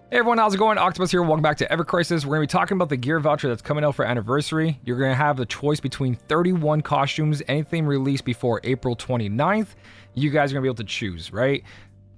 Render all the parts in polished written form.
Hey everyone, how's it going? Octopus here. Welcome back to evercrisis. We're going to be talking about the gear voucher that's coming out for anniversary. You're going to have the choice between 31 costumes, anything released before April 29th. You guys are going to be able to choose, right?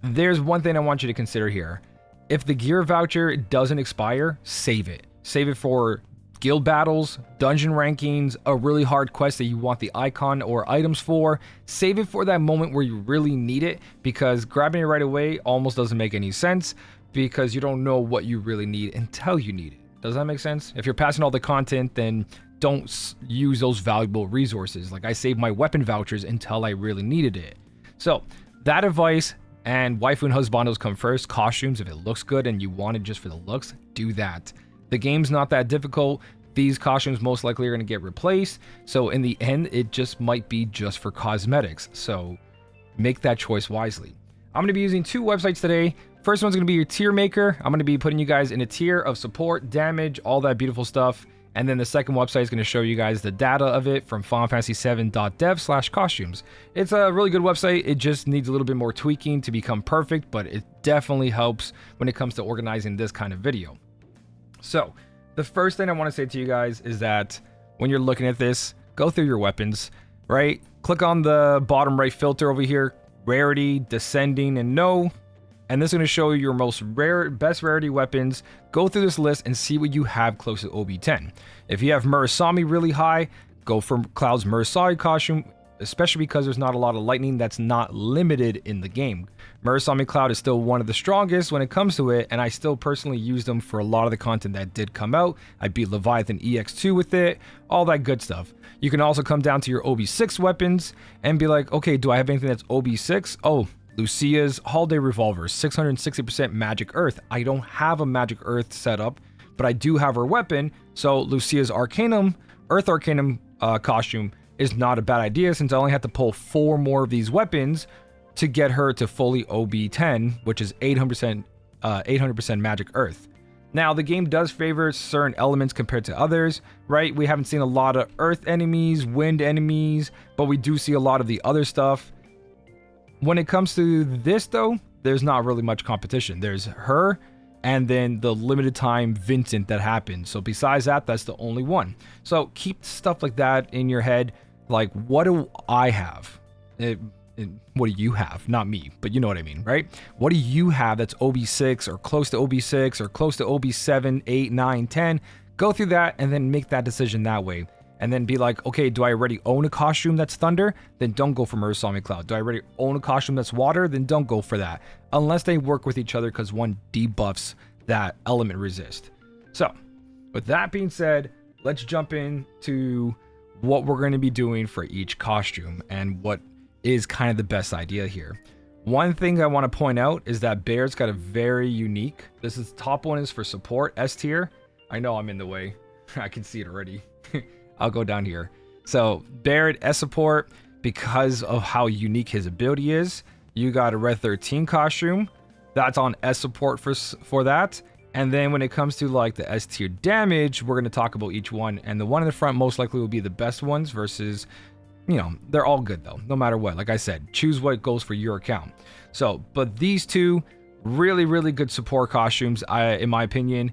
There's one thing I want you to consider here. If the gear voucher doesn't expire, save it. Save it for guild battles, dungeon rankings, a really hard quest that you want the icon or items for. Save it for that moment where you really need it, because grabbing it right away almost doesn't make any sense, because you don't know what you really need until you need it. Does that make sense? If you're passing all the content, then don't use those valuable resources. Like I saved my weapon vouchers until I really needed it. So that advice, and waifu and husbandos come first. Costumes, if it looks good and you want it just for the looks, do that. The game's not that difficult. These costumes most likely are going to get replaced. So in the end, it just might be just for cosmetics. So make that choice wisely. I'm going to be using two websites today. First one's going to be your tier maker. I'm going to be putting you guys in a tier of support, damage, all that beautiful stuff. And then the second website is going to show you guys the data of it from FinalFantasy7.dev/costumes. It's a really good website. It just needs a little bit more tweaking to become perfect, but it definitely helps when it comes to organizing this kind of video. So the first thing I want to say to you guys is that when you're looking at this, go through your weapons, right? Click on the bottom right filter over here, rarity, descending, and no. And this is going to show you your best rarity weapons. Go through this list and see what you have close to OB10. If you have Murasami really high, go for Cloud's Murasami costume, especially because there's not a lot of lightning that's not limited in the game. Murasami Cloud is still one of the strongest when it comes to it, and I still personally use them for a lot of the content that did come out. I beat Leviathan EX2 with it, all that good stuff. You can also come down to your OB6 weapons and be like, okay, do I have anything that's OB6? Oh, Lucia's Holiday Revolver, 660% Magic Earth. I don't have a Magic Earth setup, but I do have her weapon. So Lucia's Arcanum, Earth Arcanum costume is not a bad idea, since I only have to pull 4 more of these weapons to get her to fully OB10, which is 800% Magic Earth. Now, the game does favor certain elements compared to others, right? We haven't seen a lot of Earth enemies, Wind enemies, but we do see a lot of the other stuff. When it comes to this, though, there's not really much competition. There's her, and then the limited time Vincent that happens. So besides that, that's the only one. So keep stuff like that in your head. Like, what do I have? What do you have? Not me, but you know what I mean, right? What do you have that's OB6 or close to OB6 or close to OB7, 8, 9, 10? Go through that and then make that decision that way. And then be like, okay, do I already own a costume that's thunder? Then don't go for Murasami Cloud. Do I already own a costume that's water? Then don't go for that. Unless they work with each other, because one debuffs that element resist. So, with that being said, let's jump into what we're going to be doing for each costume and what is kind of the best idea here. One thing I want to point out is that Baird's got a very unique, this is top one is for support, S tier. I know I'm in the way. I can see it already. I'll go down here. So Baird S support, because of how unique his ability is. You got a Red 13 costume. That's on S support for that. And then when it comes to like the S tier damage, we're going to talk about each one. And the one in the front most likely will be the best ones versus, you know, they're all good though, no matter what. Like I said, choose what goes for your account. So, but these two really, really good support costumes, in my opinion.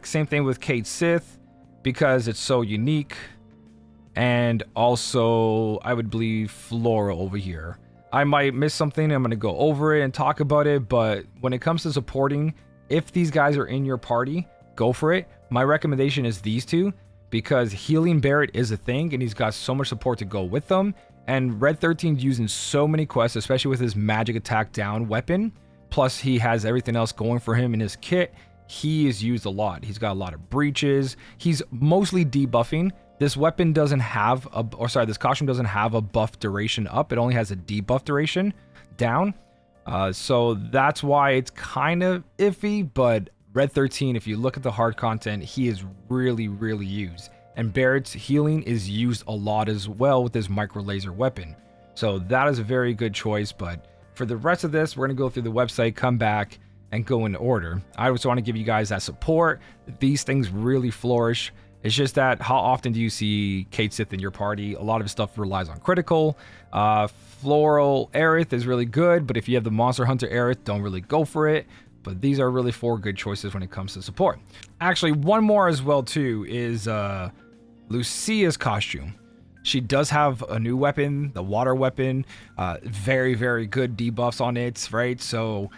Same thing with Kate Sith, because it's so unique. And also, I would believe Flora over here. I might miss something. I'm going to go over it and talk about it. But when it comes to supporting, if these guys are in your party, go for it. My recommendation is these two, because healing Barrett is a thing and he's got so much support to go with them. And Red 13's using so many quests, especially with his magic attack down weapon. Plus he has everything else going for him in his kit. He is used a lot. He's got a lot of breaches. He's mostly debuffing. This weapon doesn't have this costume doesn't have a buff duration up. It only has a debuff duration down. So that's why it's kind of iffy, but Red 13, if you look at the hard content, he is really, really used. And Barrett's healing is used a lot as well with his micro laser weapon. So that is a very good choice. But for the rest of this, we're going to go through the website, come back, and go in order. I just want to give you guys that support. These things really flourish. It's just that how often do you see Kate Sith in your party? A lot of his stuff relies on critical. Floral Aerith is really good, but if you have the Monster Hunter Aerith, don't really go for it. But these are really 4 good choices when it comes to support. Actually, one more as well too is Lucia's costume. She does have a new weapon, the water weapon, very, very good debuffs on it, right? So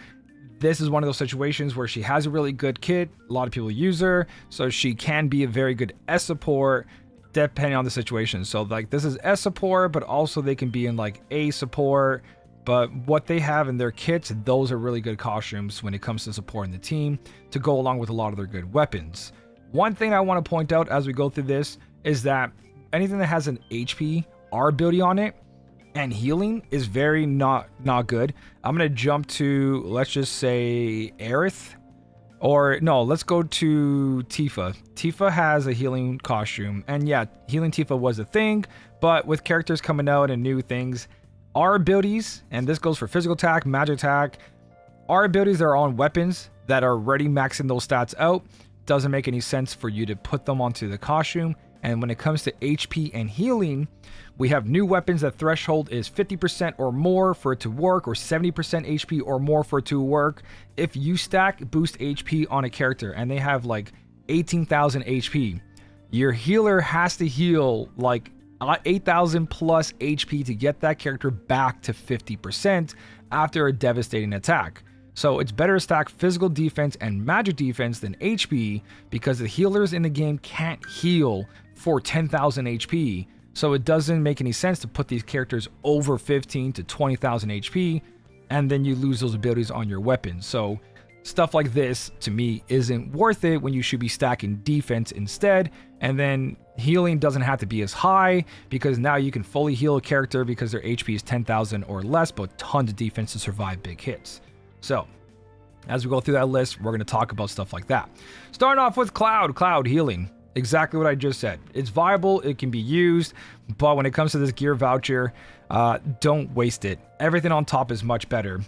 this is one of those situations where she has a really good kit. A lot of people use her, so she can be a very good S support depending on the situation. So like this is S support, but also they can be in like A support. But what they have in their kits, those are really good costumes when it comes to supporting the team to go along with a lot of their good weapons. One thing I want to point out as we go through this is that anything that has an HP, R ability on it, and healing is very not good. I'm going to jump to, let's just say, Aith. Or no, let's go to Tifa. Tifa has a healing costume. And yeah, healing Tifa was a thing. But with characters coming out and new things, our abilities, and this goes for physical attack, magic attack, our abilities that are on weapons that are already maxing those stats out, doesn't make any sense for you to put them onto the costume. And when it comes to HP and healing, we have new weapons that threshold is 50% or more for it to work, or 70% HP or more for it to work. If you stack boost HP on a character and they have like 18,000 HP, your healer has to heal like 8,000 plus HP to get that character back to 50% after a devastating attack. So it's better to stack physical defense and magic defense than HP, because the healers in the game can't heal for 10,000 HP. So it doesn't make any sense to put these characters over 15 to 20,000 HP, and then you lose those abilities on your weapons. So stuff like this, to me, isn't worth it when you should be stacking defense instead. And then healing doesn't have to be as high, because now you can fully heal a character because their HP is 10,000 or less, but tons of defense to survive big hits. So as we go through that list, we're going to talk about stuff like that. Starting off with Cloud healing. Exactly what I just said. It's viable, it can be used, but when it comes to this gear voucher, don't waste it. Everything on top is much better.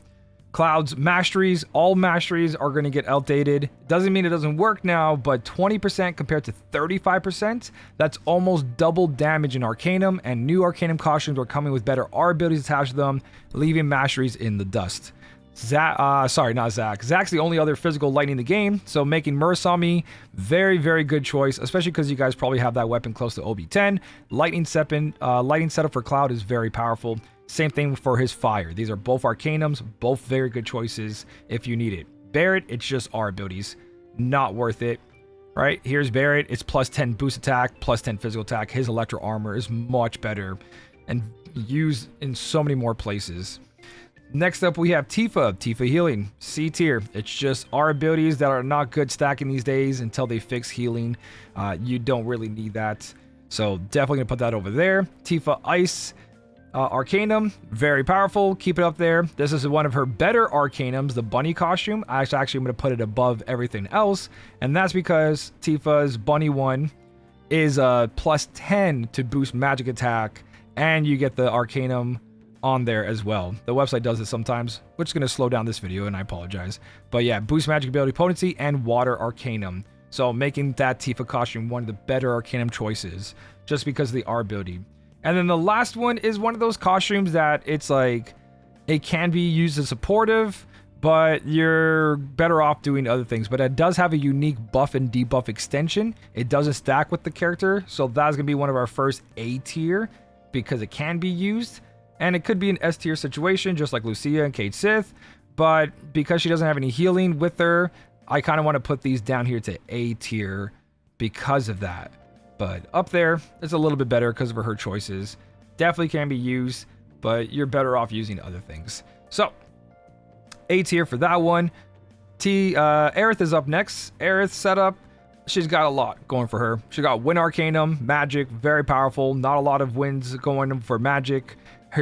Cloud's masteries, all masteries are going to get outdated. Doesn't mean it doesn't work now, but 20% compared to 35%, that's almost double damage in Arcanum, and new Arcanum costumes are coming with better R abilities attached to them, leaving masteries in the dust. Sorry, not Zac. Zac's the only other physical lightning in the game, so making Murasami very, very good choice, especially because you guys probably have that weapon close to OB10. Lightning setup for Cloud is very powerful. Same thing for his fire. These are both Arcanums, both very good choices if you need it. Barret, it's just R abilities. Not worth it. Right? Here's Barret. It's plus 10 boost attack, plus 10 physical attack. His electro armor is much better and used in so many more places. Next up, we have Tifa healing, C tier. It's just our abilities that are not good stacking these days until they fix healing. You don't really need that. So definitely gonna put that over there. Tifa Ice Arcanum, very powerful. Keep it up there. This is one of her better Arcanums, the bunny costume. Actually, I'm gonna put it above everything else. And that's because Tifa's bunny one is plus 10 to boost magic attack. And you get the Arcanum on there as well. The website does this sometimes, which is going to slow down this video, and I apologize. But yeah, boost magic ability potency and water Arcanum. So making that Tifa costume one of the better Arcanum choices just because of the R ability. And then the last one is one of those costumes that it's like, it can be used as supportive, but you're better off doing other things. But it does have a unique buff and debuff extension. It doesn't stack with the character, so that's going to be one of our first A tier because it can be used. And it could be an S tier situation, just like Lucia and Kate Sith. But because she doesn't have any healing with her, I kind of want to put these down here to A tier because of that. But up there, it's a little bit better because of her choices. Definitely can be used, but you're better off using other things. So, A tier for that one. Aith is up next. Aith setup. She's got a lot going for her. She got Wind Arcanum, Magic, very powerful. Not a lot of wins going for Magic.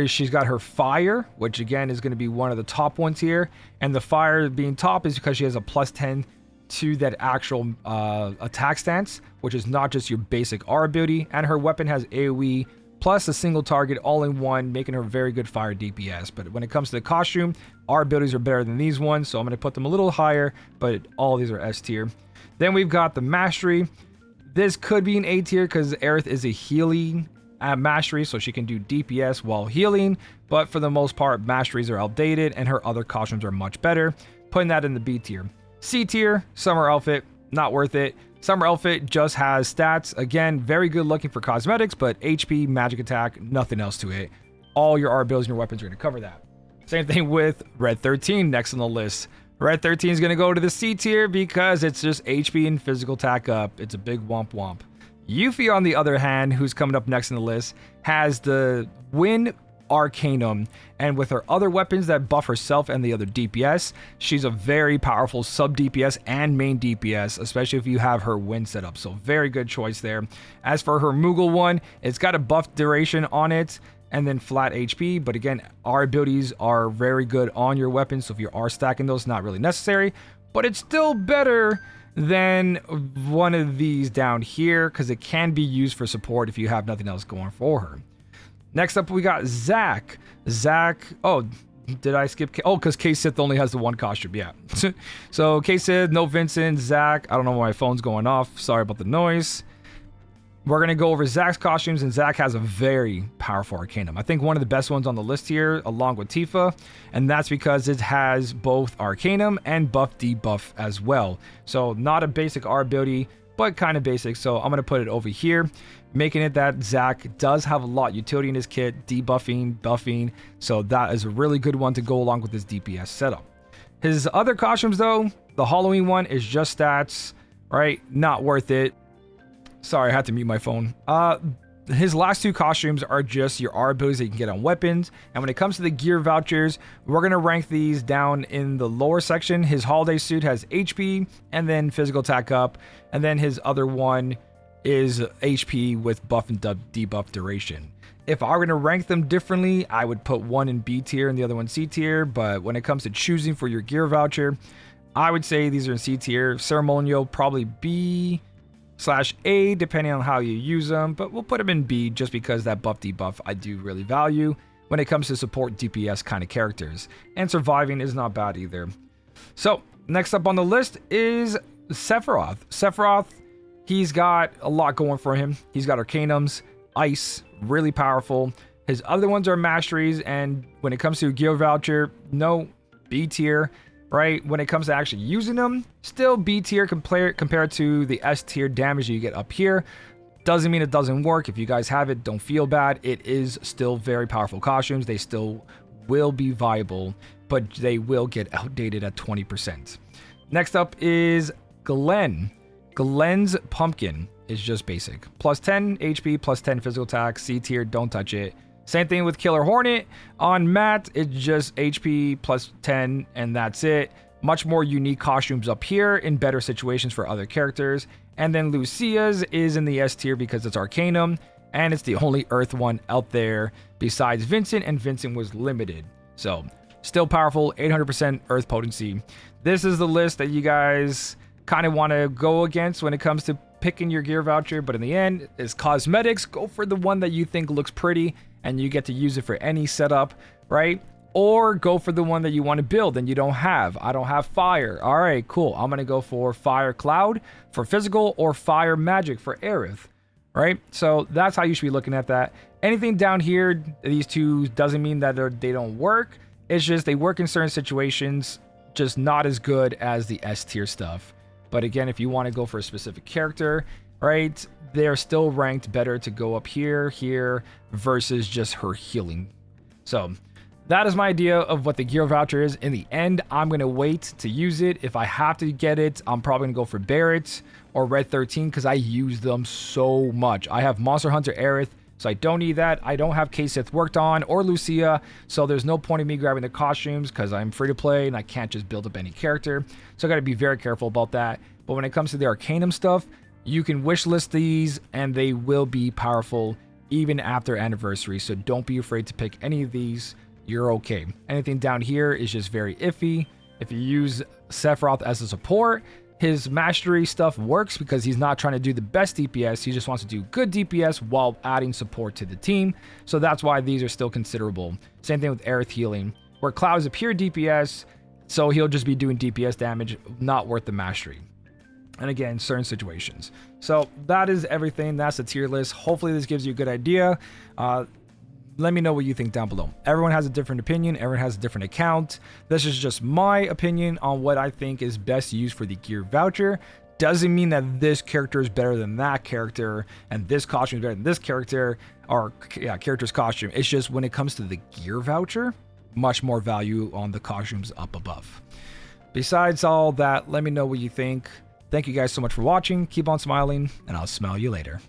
She's got her Fire, which again is going to be one of the top ones here. And the Fire being top is because she has a plus 10 to that actual attack stance, which is not just your basic R ability. And her weapon has AoE plus a single target all in one, making her very good fire DPS. But when it comes to the costume, our abilities are better than these ones, so I'm going to put them a little higher, but all these are S tier. Then we've got the Mastery. This could be an A tier because Aith is a healing Mastery, so she can do DPS while healing, but for the most part, Masteries are outdated and her other costumes are much better. putting that in the B tier. C tier, Summer Outfit, not worth it. Summer Outfit just has stats. Again, very good looking for cosmetics, but HP, magic attack, nothing else to it. All your R abilities and your weapons are going to cover that. Same thing with Red 13 next on the list. Red 13 is going to go to the C tier because it's just HP and physical attack up. It's a big womp womp. Yuffie, on the other hand, who's coming up next on the list, has the Wind Arcanum, and with her other weapons that buff herself and the other DPS, she's a very powerful sub DPS and main DPS, especially if you have her wind set up. So very good choice there. As for her Moogle one, it's got a buff duration on it and then flat HP, but again, our abilities are very good on your weapons, so if you are stacking those, not really necessary, but it's still better than one of these down here because it can be used for support if you have nothing else going for her. Next up, we got Zac. Oh, did I skip? Oh, because K-Sith only has the one costume. Yeah. So K-Sith, no Vincent, Zac. I don't know why my phone's going off. Sorry about the noise. We're going to go over Zac's costumes, and Zac has a very powerful Arcanum. I think one of the best ones on the list here, along with Tifa, and that's because it has both Arcanum and buff debuff as well. So not a basic R ability, but kind of basic. So I'm going to put it over here, making it that Zac does have a lot of utility in his kit, debuffing, buffing. So that is a really good one to go along with his DPS setup. His other costumes, though, the Halloween one is just stats, right? Not worth it. Sorry, I had to mute my phone. His last two costumes are just your R abilities that you can get on weapons. And when it comes to the gear vouchers, we're going to rank these down in the lower section. His holiday suit has HP and then physical attack up. And then his other one is HP with buff and debuff duration. If I were going to rank them differently, I would put one in B tier and the other one C tier. But when it comes to choosing for your gear voucher, I would say these are in C tier. Ceremonial probably B/A depending on how you use them, but we'll put them in B just because that buff debuff I do really value when it comes to support DPS kind of characters, and surviving is not bad either. So next up on the list is Sephiroth. He's got a lot going for him. He's got Arcanums, Ice, really powerful. His other ones are masteries, and when it comes to gear voucher, no, B tier. Right, when it comes to actually using them, still B tier compared to the S tier damage you get up here. Doesn't mean it doesn't work. If you guys have it, don't feel bad. It is still very powerful costumes. They still will be viable, but they will get outdated at 20%. Next up is Glenn. Glenn's Pumpkin is just basic. Plus 10 HP, plus 10 physical attack, C tier, don't touch it. Same thing with Killer Hornet. On Matt, it's just HP plus 10, and that's it. Much more unique costumes up here in better situations for other characters. And then Lucia's is in the S tier because it's Arcanum, and it's the only Earth one out there besides Vincent, and Vincent was limited. So, still powerful, 800% Earth potency. This is the list that you guys kind of want to go against when it comes to picking your gear voucher, but in the end, it's cosmetics. Go for the one that you think looks pretty and you get to use it for any setup, right? Or go for the one that you want to build and you don't have. I don't have fire. All right, cool. I'm going to go for Fire Cloud for physical or Fire Magic for Aith, right? So that's how you should be looking at that. Anything down here, these two, doesn't mean that they don't work. It's just they work in certain situations, just not as good as the S tier stuff. But again, if you want to go for a specific character, right, they're still ranked better to go up here, versus just her healing. So that is my idea of what the gear voucher is. In the end, I'm going to wait to use it. If I have to get it, I'm probably going to go for Barrett or Red 13 because I use them so much. I have Monster Hunter Aith, so I don't need that. I don't have K-Sith worked on or Lucia, so there's no point in me grabbing the costumes because I'm free to play and I can't just build up any character. So I got to be very careful about that. But when it comes to the Arcanum stuff, you can wishlist these and they will be powerful even after anniversary. So don't be afraid to pick any of these. You're okay. Anything down here is just very iffy. If you use Sephiroth as a support, his mastery stuff works because he's not trying to do the best DPS. He just wants to do good DPS while adding support to the team. So that's why these are still considerable. Same thing with Aith healing, where Cloud is a pure DPS, so he'll just be doing DPS damage, not worth the mastery. And again, certain situations. So that is everything. That's the tier list. Hopefully this gives you a good idea. let me know what you think down below. Everyone has a different opinion. Everyone has a different account. This is just my opinion on what I think is best used for the gear voucher. Doesn't mean that this character is better than that character and this costume is better than this character or character's costume. It's just when it comes to the gear voucher, much more value on the costumes up above. Besides all that, let me know what you think. Thank you guys so much for watching. Keep on smiling, and I'll smell you later.